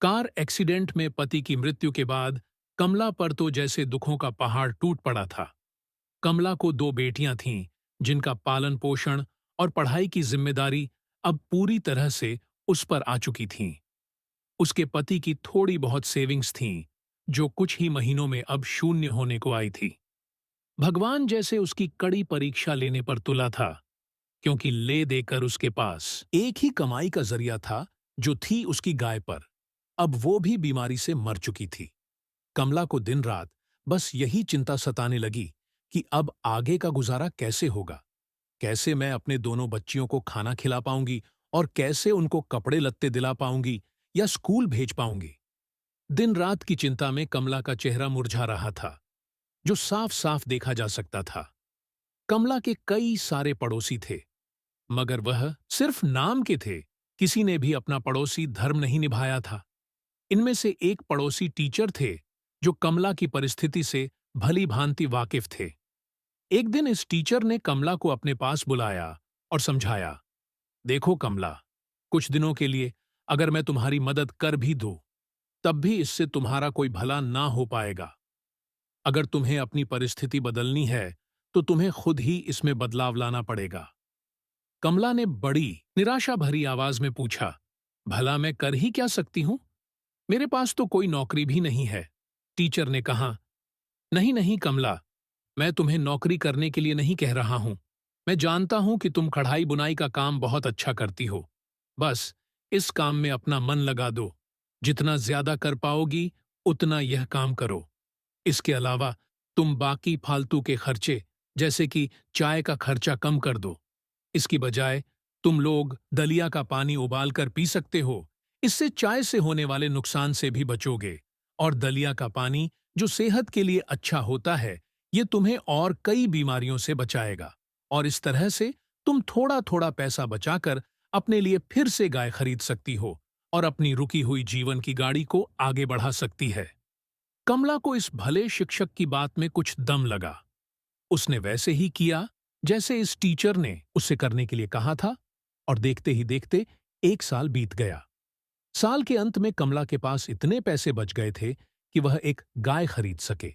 Car accident में पति की मृत्यु के बाद कमला पर तो जैसे दुखों का पहाड़ टूट पड़ा था। कमला को दो बेटियां थीं, जिनका पालन पोषण और पढ़ाई की जिम्मेदारी अब पूरी तरह से उस पर आ चुकी थीं। उसके पति की थोड़ी बहुत सेविंग्स थीं, जो कुछ ही महीनों में अब शून्य होने को आई थी। भगवान जैसे उसकी कड़ी परीक्षा लेने पर तुला था, क्योंकि ले देकर उसके पास एक ही कमाई का जरिया था, जो थी उसकी गाय पर। अब वो भी बीमारी से मर चुकी थी। कमला को दिन रात बस यही चिंता सताने लगी कि अब आगे का गुजारा कैसे होगा, कैसे मैं अपने दोनों बच्चियों को खाना खिला पाऊंगी और कैसे उनको कपड़े लत्ते दिला पाऊंगी या स्कूल भेज पाऊंगी। दिन रात की चिंता में कमला का चेहरा मुरझा रहा था, जो साफ साफ देखा जा सकता था। कमला के कई सारे पड़ोसी थे, मगर वह सिर्फ नाम के थे। किसी ने भी अपना पड़ोसी धर्म नहीं निभाया था। इनमें से एक पड़ोसी टीचर थे, जो कमला की परिस्थिति से भली भांति वाकिफ थे। एक दिन इस टीचर ने कमला को अपने पास बुलाया और समझाया, देखो कमला, कुछ दिनों के लिए अगर मैं तुम्हारी मदद कर भी दूं, तब भी इससे तुम्हारा कोई भला ना हो पाएगा। अगर तुम्हें अपनी परिस्थिति बदलनी है, तो तुम्हें खुद ही इसमें बदलाव लाना पड़ेगा। कमला ने बड़ी निराशा भरी आवाज में पूछा, भला मैं कर ही क्या सकती हूं? मेरे पास तो कोई नौकरी भी नहीं है। टीचर ने कहा, नहीं नहीं कमला, मैं तुम्हें नौकरी करने के लिए नहीं कह रहा हूं। मैं जानता हूं कि तुम कढ़ाई बुनाई का काम बहुत अच्छा करती हो। बस इस काम में अपना मन लगा दो। जितना ज्यादा कर पाओगी, उतना यह काम करो। इसके अलावा तुम बाकी फालतू के खर्चे, जैसे कि चाय का खर्चा, कम कर दो। इसकी बजाय तुम लोग दलिया का पानी उबाल कर पी सकते हो। इससे चाय से होने वाले नुकसान से भी बचोगे। और दलिया का पानी, जो सेहत के लिए अच्छा होता है, ये तुम्हें और कई बीमारियों से बचाएगा। और इस तरह से तुम थोड़ा थोड़ा पैसा बचाकर अपने लिए फिर से गाय खरीद सकती हो और अपनी रुकी हुई जीवन की गाड़ी को आगे बढ़ा सकती है। कमला को इस भले शिक्षक की बात में कुछ दम लगा। उसने वैसे ही किया जैसे इस टीचर ने उससे करने के लिए कहा था, और देखते ही देखते 1 साल बीत गया। साल के अंत में कमला के पास इतने पैसे बच गए थे कि वह एक गाय खरीद सके।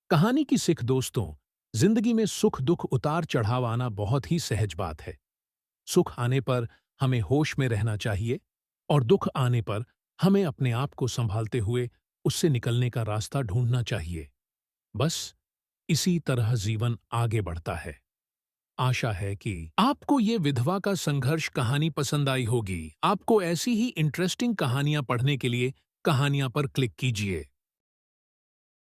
कहानी की सीख दोस्तों, जिंदगी में सुख दुख उतार चढ़ाव आना बहुत ही सहज बात है। सुख आने पर हमें होश में रहना चाहिए, और दुख आने पर हमें अपने आप को संभालते हुए उससे निकलने का रास्ता ढूंढना चाहिए। बस इसी तरह जीवन आगे बढ़ता है। आशा है कि आपको ये विधवा का संघर्ष कहानी पसंद आई होगी। आपको ऐसी ही इंटरेस्टिंग कहानियां पढ़ने के लिए कहानियां पर क्लिक कीजिए।